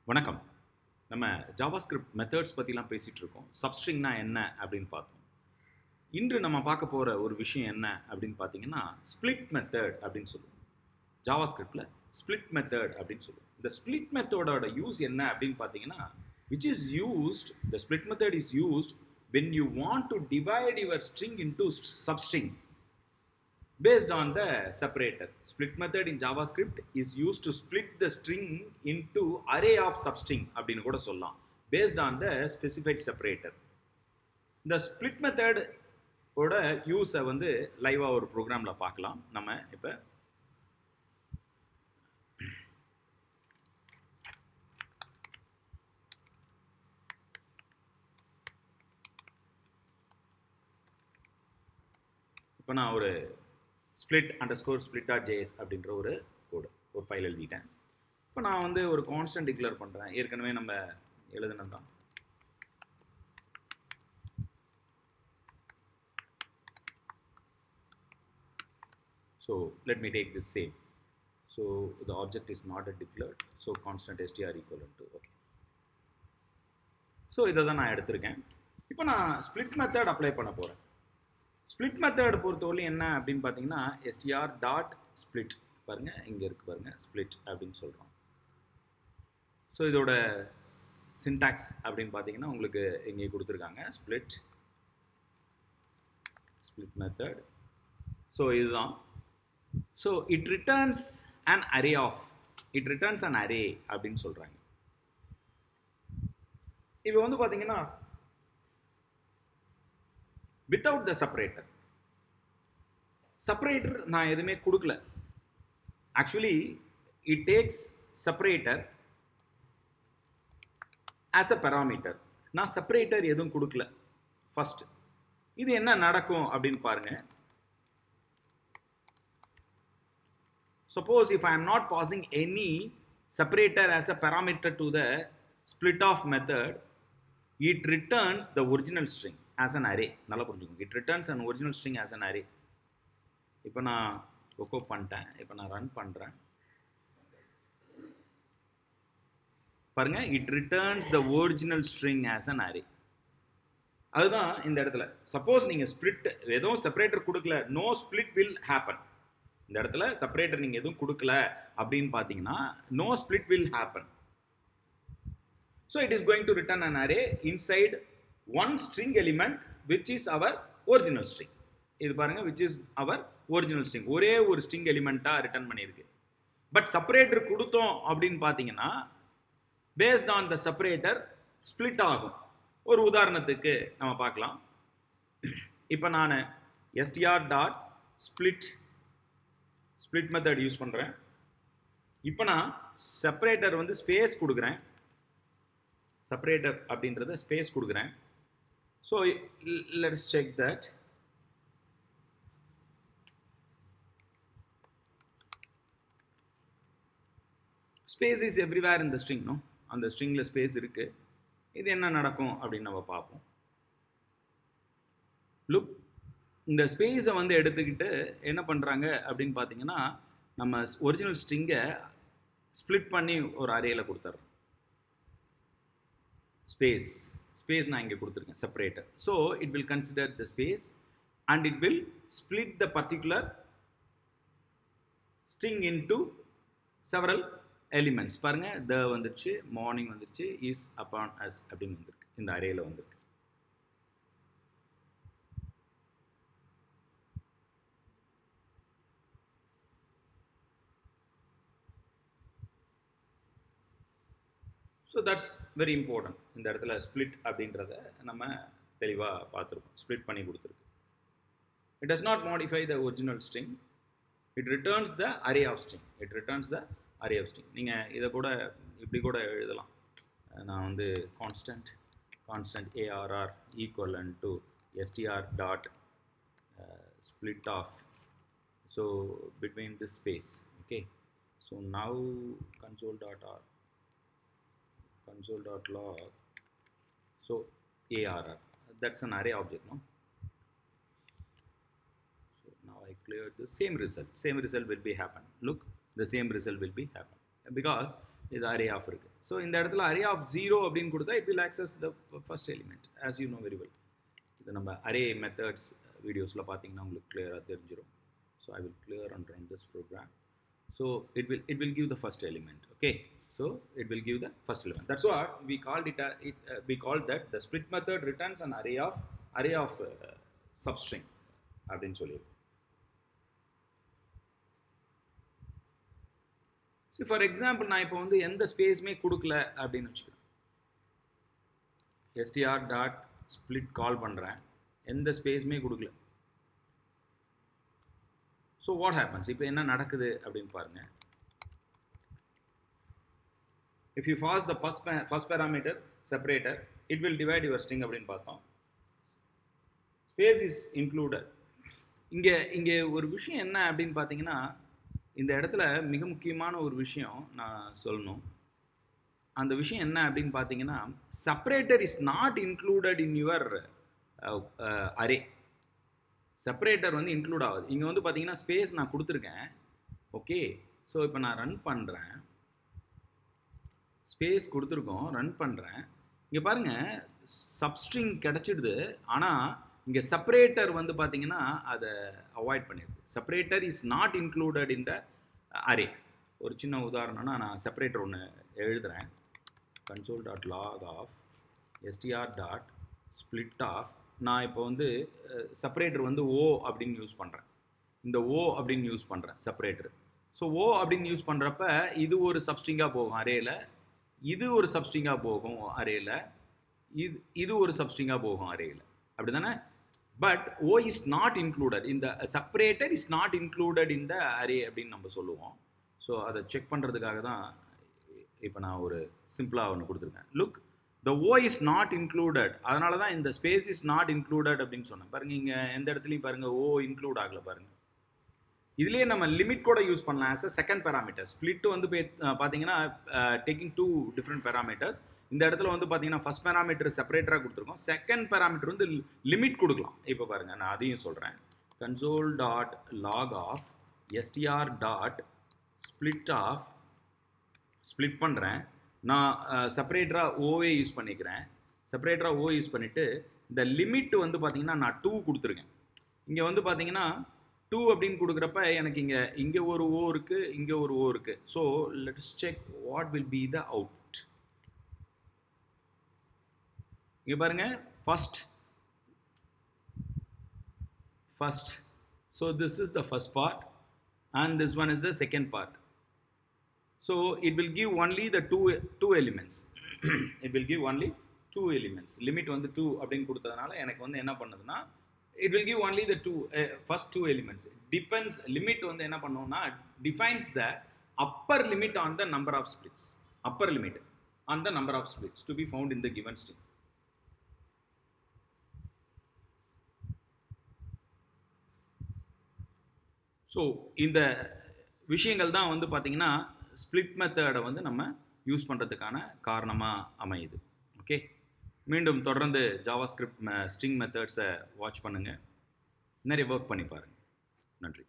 வணக்கம். நம்ம JavaScript methods பற்றிலாம் பேசிகிட்டு இருக்கோம். சப்ஸ்ட்ரிங்னா என்ன அப்படின்னு பார்த்தோம். இன்று நம்ம பார்க்க போகிற ஒரு விஷயம் என்ன அப்படின்னு பார்த்தீங்கன்னா, ஸ்ப்ளிட் மெத்தட் அப்படின்னு சொல்லுவோம். ஜாவாஸ்கிரிப்டில் ஸ்ப்ளிட் மெத்தட் அப்படின்னு சொல்லுவோம். இந்த ஸ்ப்ளிட் மெத்தடோட யூஸ் என்ன அப்படின்னு பார்த்தீங்கன்னா, the split method is used when you want to divide your string into substring based on the separator. Split method in JavaScript is used to split the string into array of substring அப்படின்னு கூட சொல்லலாம், based on the specified separator. இந்த split method ஓட யூஸை வந்து லைவாக ஒரு ப்ரோக்ராமில் பார்க்கலாம். நம்ம இப்போ நான் ஒரு split_split.js அப்படின்ற ஒரு ஃபைல் எழுதிட்டேன். இப்போ நான் வந்து ஒரு கான்ஸ்டன்ட் டிக்ளேர் பண்ணுறேன். ஏற்கனவே நம்ம எழுதுனது தான். So let me take this same. So the object is not declared. So constant str equivalent to okay. So இதை தான் நான் எடுத்திருக்கேன். இப்போ நான் ஸ்ப்ளிட் மெத்தட் அப்ளை பண்ண போகிறேன். ஸ்ப்ளிட் மெத்தட் பொறுத்தவரை என்ன அப்படின்னு பார்த்தீங்கன்னா, str.split பாருங்கள், இங்கே இருக்குது பாருங்கள், ஸ்ப்ளிட் அப்படின்னு சொல்கிறோம். ஸோ இதோட சின்டாக்ஸ் அப்படின்னு பார்த்தீங்கன்னா உங்களுக்கு இங்கே கொடுத்துருக்காங்க, ஸ்ப்ளிட் மெத்தட். ஸோ இதுதான். So it returns an array அப்படின்னு சொல்கிறாங்க. இப்போ வந்து பார்த்தீங்கன்னா, without the separator நான் எதுவுமே கொடுக்கல. Actually it takes separator as a parameter. நான் separator எதுவும் கொடுக்கல ஃபர்ஸ்ட். இது என்ன நடக்கும் அப்படின்னு பாருங்க. Suppose if I am not passing any separator as a parameter to the split off method, it returns the original string as an array. நல்லா புரிஞ்சுக்கோங்க. It returns an original string as an array. இப்போ நான் work பண்ணிட்டேன். இப்போ நான் run பண்ணுறேன். பாருங்க, it returns the original string as an array. அதுதான் இந்த இடத்துல. சப்போஸ் நீங்கள் ஸ்ப்ளிட் எதுவும் செப்பரேட்டர் கொடுக்கல, no split will happen. இந்த இடத்துல செப்பரேட்டர் நீங்கள் எதுவும் கொடுக்கல அப்படின்னு பார்த்தீங்கன்னா, no split will happen. So it is going to return an array inside one string element which is our original string. இது பாருங்க, which is our original string. ஒரே ஒரு string எலிமெண்ட்டாக ரிட்டர்ன் பண்ணியிருக்கு. பட் செப்பரேட்டர் கொடுத்தோம் அப்படின்னு பார்த்தீங்கன்னா, based on the separator split ஆகும். ஒரு உதாரணத்துக்கு நம்ம பார்க்கலாம். இப்போ நான் str.split மெத்தட் யூஸ் பண்ணுறேன். இப்போ நான் செப்பரேட்டர் வந்து ஸ்பேஸ் கொடுக்குறேன். செப்பரேட்டர் அப்படின்றத ஸ்பேஸ் கொடுக்குறேன். So let's check that. Space is everywhere in the string. No, அந்த ஸ்ட்ரிங்கில் ஸ்பேஸ் இருக்குது. இது என்ன நடக்கும் அப்படின்னு நம்ம பார்ப்போம். லுக், இந்த ஸ்பேஸை வந்து எடுத்துக்கிட்டு என்ன பண்ணுறாங்க அப்படின்னு பார்த்தீங்கன்னா, நம்ம ஒரிஜினல் ஸ்ட்ரிங்கை ஸ்ப்ளிட் பண்ணி ஒரு அரேயில் கொடுத்துட்றோம். ஸ்பேஸ் நான் இங்கே கொடுத்துருக்கேன், separator. So it will consider the space and it will split the particular string into several elements. பாருங்க, த வந்துருச்சு, மார்னிங் வந்துருச்சு, இஸ் அப்பான் அஸ் அப்படின்னு வந்துருக்கு, இந்த அரேயில் வந்துருக்கு. So that's very important. இந்த இடத்துல ஸ்ப்ளிட் அப்படின்றத நம்ம தெளிவாக பார்த்துருக்கோம். ஸ்ப்ளிட் பண்ணி கொடுத்துருக்கு. It does not modify the original string. It returns the array of string. நீங்கள் இதை கூட இப்படி கூட எழுதலாம். நான் வந்து constant ARR equal to str.split off. So between this space. Okay, so now console.log. So ARR, that's an array object, no? So now I cleared the same result will be happen. Look, the same result will be happen because இது array of இருக்குது. ஸோ இந்த இடத்துல array of 0 அப்படின்னு கொடுத்தா it will access the first element as you know very well. இது நம்ம array methods வீடியோஸில் பார்த்தீங்கன்னா உங்களுக்கு கிளியராக தெரிஞ்சிடும். So I will clear and run this program. So it will give the first element. Okay, so it will give the first element. That's what we called it. We called that the split method returns an array of substring அப்படின்னு சொல்லியிருக்கோம். So for example நான் இப்போ வந்து எந்த ஸ்பேஸுமே கொடுக்கல அப்படின்னு வச்சுக்கிறேன். STR dot split கால் பண்ணுறேன், எந்த ஸ்பேஸுமே கொடுக்கல. ஸோ வாட் ஹேப்பன்ஸ், இப்போ என்ன நடக்குது அப்படின்னு பாருங்க. If you pass the first parameter separator it will divide your string அப்படின்னு பார்த்தோம். Space is included. இங்கே ஒரு விஷயம் என்ன அப்படின்னு பார்த்தீங்கன்னா, இந்த இடத்துல மிக முக்கியமான ஒரு விஷயம் நான் சொல்லணும். அந்த விஷயம் என்ன அப்படின்னு பார்த்தீங்கன்னா, separator is not included in your array. Separator வந்து இன்க்ளூட் ஆகுது. இங்கே வந்து பார்த்தீங்கன்னா ஸ்பேஸ் நான் கொடுத்துருக்கேன். ஓகே, ஸோ இப்போ நான் ரன் பண்ணுறேன், ஸ்பேஸ் கொடுத்துருக்கோம், ரன் பண்ணுறேன். இங்கே பாருங்கள் சப்ஸ்ட்ரிங் கிடச்சிடுது. ஆனால் இங்கே செப்பரேட்டர் வந்து பார்த்தீங்கன்னா அதை அவாய்ட் பண்ணிடுது. Separator is not included in the array. ஒரு சின்ன உதாரணம்னா நான் செப்பரேட்டர் ஒன்று எழுதுகிறேன். console.log of str.split of. நான் இப்போ வந்து செப்பரேட்டர் வந்து ஓ அப்படின்னு யூஸ் பண்ணுறேன். இந்த ஓ அப்படின்னு யூஸ் பண்ணுறேன் செப்பரேட்டர். ஸோ ஓ அப்படின்னு யூஸ் பண்ணுறப்ப இது ஒரு சப்ஸ்ட்ரிங்காக போகும் அரேயில், இது ஒரு சப்ஸ்ட்ரிங்காக போகும் அரேயில், இது ஒரு சப்ஸ்ட்ரிங்காக போகும் அரேயில், அப்படி தானே? But O is not included, இந்த செப்பரேட்டர் இஸ் நாட் இன்க்ளூடட் இந்த அரே அப்படின்னு நம்ம சொல்லுவோம். ஸோ அதை செக் பண்ணுறதுக்காக தான் இப்போ நான் ஒரு சிம்பிளாக ஒன்று கொடுத்துருக்கேன். Look, the O is not included. அதனால தான் இந்த space is not included அப்படின்னு சொன்னேன். பாருங்க இங்கே எந்த இடத்துலையும் பாருங்கள் O இன்க்ளூட் ஆகலை பாருங்கள். இதுலேயே நம்ம லிமிட் கூட யூஸ் பண்ணலாம் as a second parameter. Split வந்து பார்த்தீங்கன்னா டேக்கிங் 2 டிஃப்ரெண்ட் பேராமீட்டர்ஸ். இந்த இடத்துல வந்து பார்த்தீங்கன்னா ஃபர்ஸ்ட் பேராமீட்டர் செப்பரேட்டராக கொடுத்துருக்கோம், செகண்ட் பேராமீட்டர் வந்து லிமிட் கொடுக்கலாம். இப்போ பாருங்கள் நான் அதையும் சொல்கிறேன். console.log of str.split of split பண்ணுறேன். நான் செப்பரேட்டராக ஓவே யூஸ் பண்ணிக்கிறேன். செப்பரேட்டராக ஓ யூஸ் பண்ணிவிட்டு இந்த லிமிட் வந்து பார்த்தீங்கன்னா நான் 2 கொடுத்துருக்கேன். இங்கே வந்து பார்த்தீங்கன்னா 2 அப்படின்னு கொடுக்குறப்ப எனக்கு இங்கே ஒரு ஓ இருக்குது, இங்கே ஒரு ஓ இருக்குது. So let's check what will be the output. இங்கே பாருங்கள் first. So this is the first part and this one is the second part. So it will give only the two elements. It will give only 2 elements. Limit வந்து 2 அப்படின்னு கொடுத்ததுனால எனக்கு வந்து என்ன பண்ணுதுன்னா it will give only the first 2 elements. Depends, limit வந்து என்ன பண்ணுவோம்னா defines the upper limit on the number of splits. Upper limit on the number of splits to be found in the given string. So இந்த விஷயங்கள் தான் வந்து பார்த்திங்கன்னா split மெத்தடை வந்து நம்ம யூஸ் பண்ணுறதுக்கான காரணமாக அமையுது. ஓகே, மீண்டும் தொடர்ந்து ஜாவாஸ்கிரிப்ட் ஸ்ட்ரிங் மெத்தட்ஸை வாட்ச் பண்ணுங்கள், நிறைய ஒர்க் பண்ணி பாருங்கள். நன்றி.